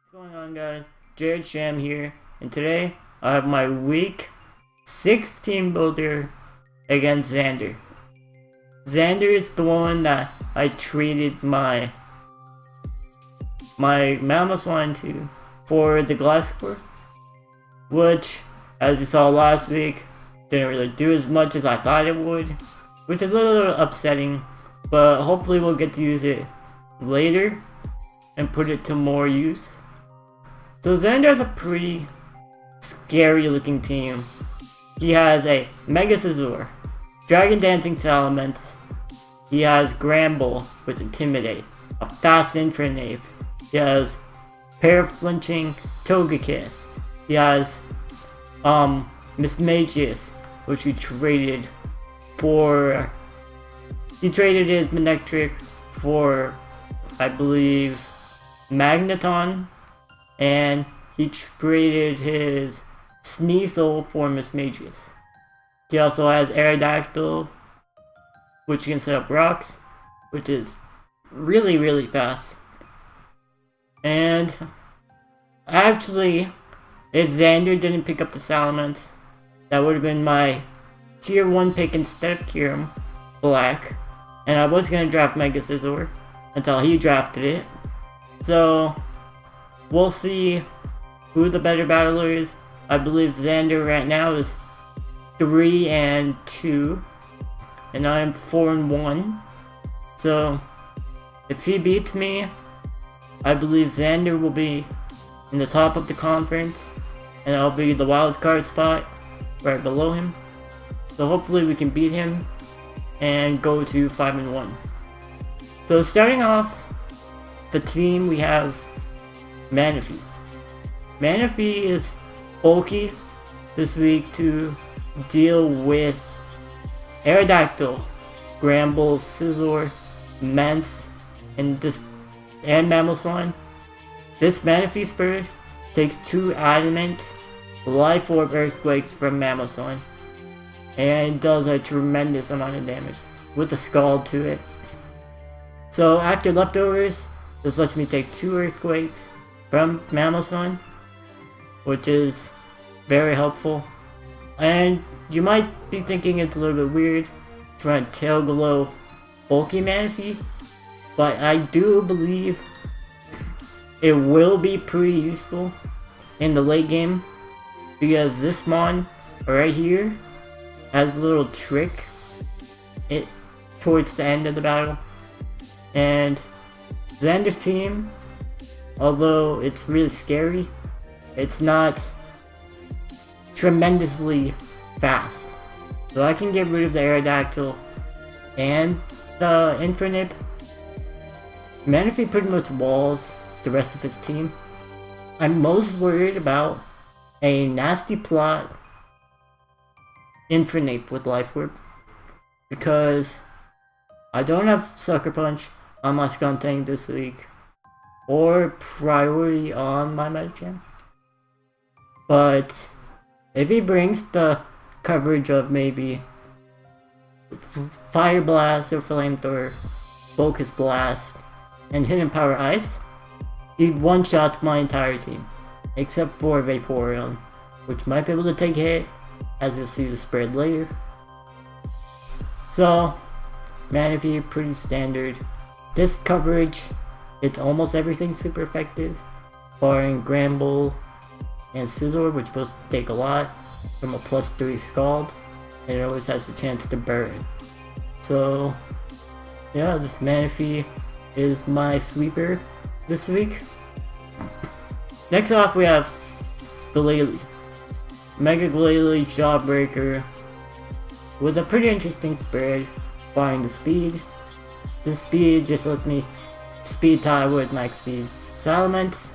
What's going on, guys? Jared Sham here, and today I have my week 6 team builder against Zander. Zander is the one that I traded my Mammoth line to for the glass core, which, as we saw last week, didn't really do as much as I thought it would, which is a little upsetting, but hopefully we'll get to use it later and put it to more use. So Zander has a pretty scary looking team. He has a Mega Scizor, Dragon Dancing Salamence. He has Gramble with Intimidate, a fast Infernape. He has Paraflinching Togekiss. He has Mismagius, which he traded for. He traded his Manectric for, I believe, Magneton, and he traded his Sneasel for Mismagius. He also has Aerodactyl, which can set up rocks, which is really fast. And actually, if Zander didn't pick up the Salamence, that would have been my tier 1 pick instead of Kyurem Black. And I was gonna draft Mega Scizor until he drafted it. So we'll see who the better battler is. I believe Zander right now is 3-2, and I am 4-1. So if he beats me, I believe Zander will be in the top of the conference, and I'll be the wild card spot right below him. So hopefully we can beat him and go to 5-1. So starting off the team, we have Manaphy. Manaphy is bulky this week to deal with Aerodactyl, Gramble, Scizor, Mance, and Mamoswine. This Manaphy Spirit takes 2 Adamant, Life Orb Earthquakes from Mamoswine, and does a tremendous amount of damage with a Scald to it. So after leftovers, this lets me take 2 Earthquakes from Mamoswine, which is very helpful. And you might be thinking it's a little bit weird trying to Tail Glow bulky Manaphy, but I do believe it will be pretty useful in the late game, because this mon right here has a little trick towards the end of the battle. And Zander's team, although it's really scary, it's not tremendously fast. So I can get rid of the Aerodactyl and the Infernape. Manaphy pretty much walls the rest of his team. I'm most worried about a nasty plot Infernape with Life Orb, because I don't have Sucker Punch on my Skuntank this week, or Priority on my Medicham. But if he brings the coverage of maybe Fire Blast or Flamethrower, Focus Blast, and Hidden Power Ice, he one-shots my entire team, except for Vaporeon, which might be able to take a hit, as you'll see the spread later. So Manaphy, pretty standard. This coverage, it's almost everything super effective, barring Gramble and Scizor, which supposed to take a lot from a +3 Scald, and it always has a chance to burn. So yeah, this Manaphy is my sweeper this week. Next off, we have Glalie. Mega Glalie Jawbreaker with a pretty interesting spread, barring the speed. The speed just lets me speed tie with max speed Salamence,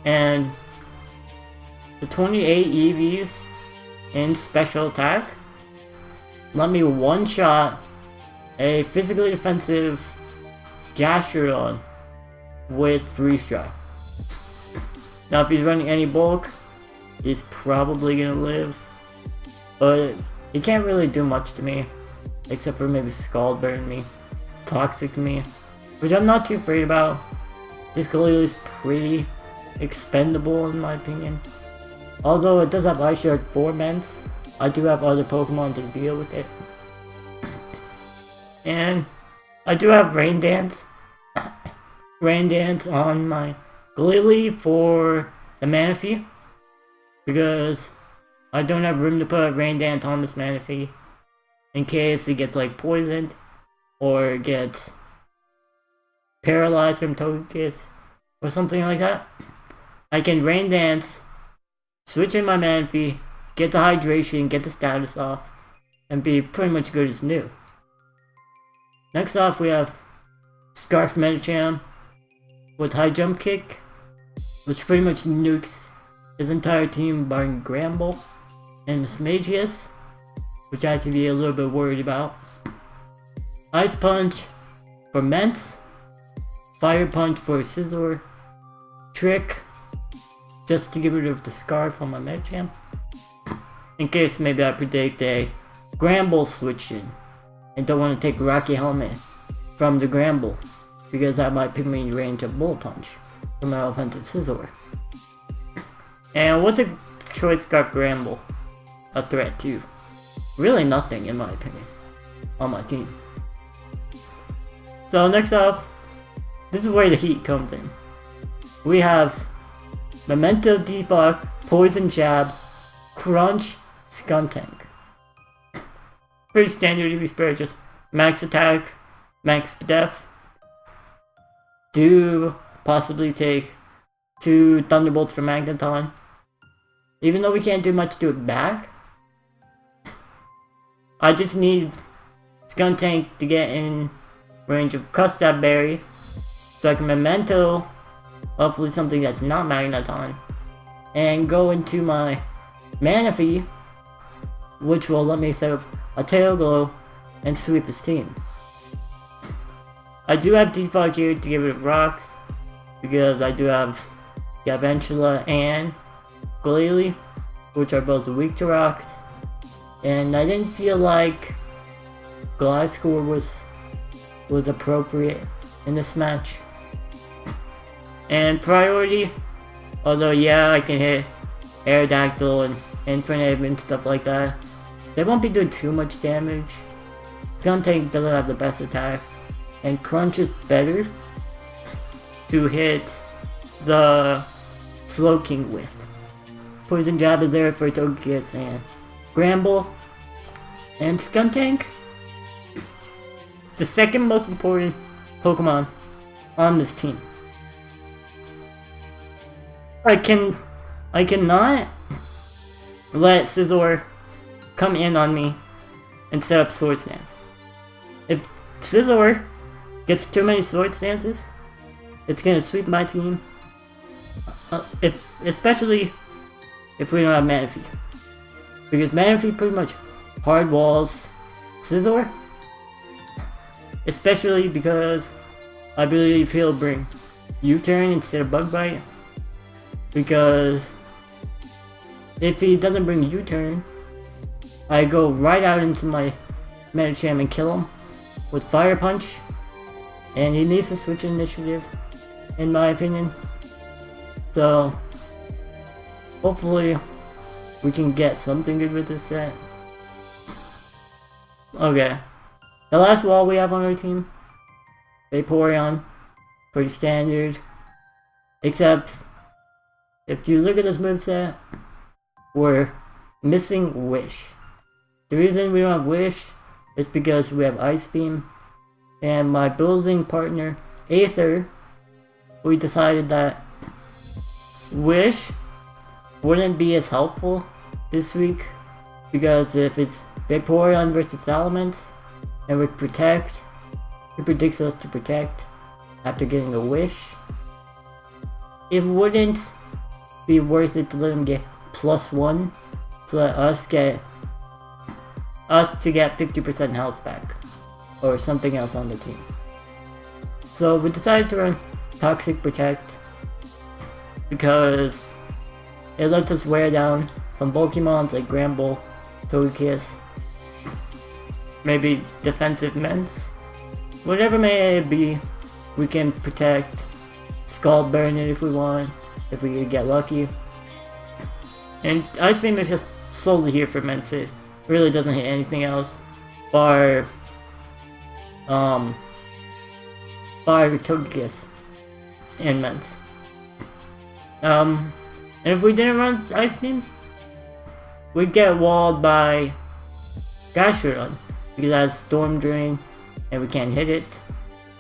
and the 28 EVs in special attack let me one-shot a physically defensive Gastrodon with Freeze Dry. Now if he's running any bulk, he's probably gonna live, but he can't really do much to me, except for maybe Scald Burn me, Toxic me, which I'm not too afraid about. this Galil is pretty expendable in my opinion. Although it does have Ice Shard for Ments, I do have other Pokemon to deal with it. And I do have Rain Dance. Rain Dance on my Galil for the Manaphy. Because I don't have room to put Rain Dance on this Manaphy in case it gets like poisoned or gets paralyzed from Togekiss or something like that. I can Rain Dance, switch in my Manaphy, get the hydration, get the status off, and be pretty much good as new. Next off we have Scarf Medicham with High Jump Kick, which pretty much nukes his entire team barring Gramble and Smagius, which I have to be a little bit worried about. Ice Punch for Ments, Fire Punch for Scizor, Trick just to get rid of the Scarf on my Medicham, in case maybe I predict a Gramble switch in and don't want to take Rocky Helmet from the Gramble because that might put me in range of Bullet Punch from my offensive Scizor. And what's a Choice Scarf Gramble a threat to? Really nothing in my opinion on my team. So next up, this is where the heat comes in. We have Memento Defog, Poison Jab, Crunch, Skuntank. Pretty standard EV Spirit, just max attack, max def. Do possibly take 2 Thunderbolts for Magneton. Even though we can't do much to it back, I just need Skuntank to get in range of Custard Berry so I can Memento, hopefully something that's not Magneton, and go into my Manaphy, which will let me set up a Tail Glow and sweep his team. I do have Defog here to get rid of rocks, because I do have Galvantula and Glalie, which are both weak to rocks, and I didn't feel like Gliscor was appropriate in this match. And priority, although yeah, I can hit Aerodactyl and Infinite and stuff like that, they won't be doing too much damage. Skuntank doesn't have the best attack, and Crunch is better to hit the Slowking with. Poison Jab is there for Togekiss and Gramble. And Skuntank, the second most important Pokemon on this team. I cannot let Scizor come in on me and set up Sword Stance. If Scizor gets too many Sword Stances, it's gonna sweep my team. Especially if we don't have Manaphy. Because Manaphy pretty much hard walls Scizor. Especially because I believe he'll bring U-Turn instead of Bug Bite. Because if he doesn't bring U-Turn, I go right out into my Medicham and kill him with Fire Punch. And he needs to switch initiative, in my opinion. So hopefully we can get something good with this set. Okay. The last wall we have on our team, Vaporeon, pretty standard. Except, if you look at this moveset, we're missing Wish. The reason we don't have Wish is because we have Ice Beam, and my building partner, Aether, we decided that Wish wouldn't be as helpful this week, because if it's Vaporeon versus Salamence, and with Protect, he predicts us to Protect after getting a Wish, it wouldn't be worth it to let him get +1 to let us get 50% health back, or something else on the team. So we decided to run Toxic Protect because it lets us wear down some Pokemons like Gramble, Togekiss, maybe defensive Ments, whatever may it be. We can protect Skull burn it if we want, if we could get lucky. And Ice Beam is just solely here for Mence. It really doesn't hit anything else. Bar Togekiss and Mence. And if we didn't run Ice Beam, we'd get walled by Gastrodon, because it has Storm Drain and we can't hit it.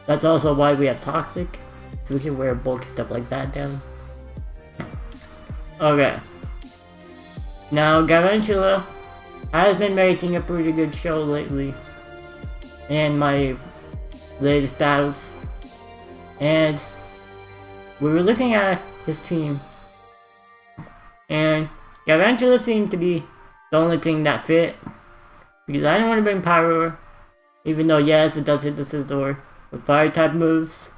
That's also why we have Toxic, so we can wear bulk stuff like that down. Okay. Now Garantula has been making a pretty good show lately in my latest battles. And we were looking at his team, and Garantula seemed to be the only thing that fit, because I didn't want to bring Pyro, even though yes, it does hit the Scizor with fire type moves.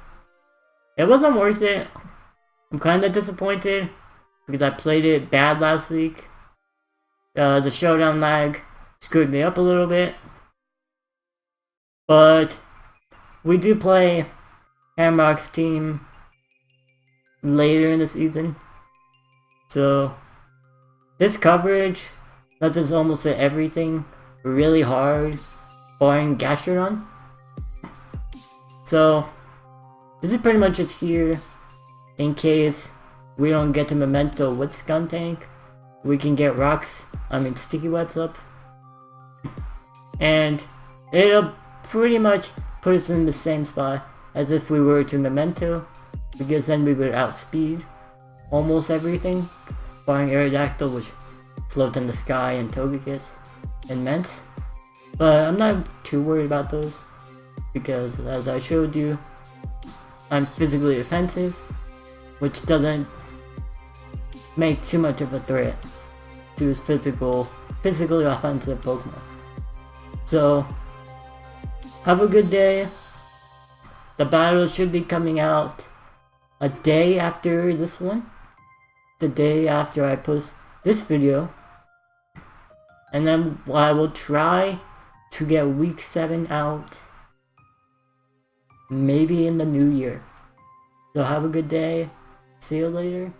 It wasn't worth it. I'm kinda disappointed because I played it bad last week. The showdown lag screwed me up a little bit. But we do play Hamrock's team later in the season. So this coverage lets us almost hit everything really hard, barring Gastrodon. So this is pretty much just here in case we don't get to Memento with Skuntank. We can get Sticky Webs up. And it'll pretty much put us in the same spot as if we were to Memento, because then we would outspeed almost everything, barring Aerodactyl, which floats in the sky, and Togekiss and Mence. But I'm not too worried about those, because as I showed you, I'm physically offensive, which doesn't make too much of a threat to his physically offensive Pokemon. So, have a good day. The battle should be coming out a day after this one. The day after I post this video. And then I will try to get week 7 out maybe in the new year. So have a good day. See you later.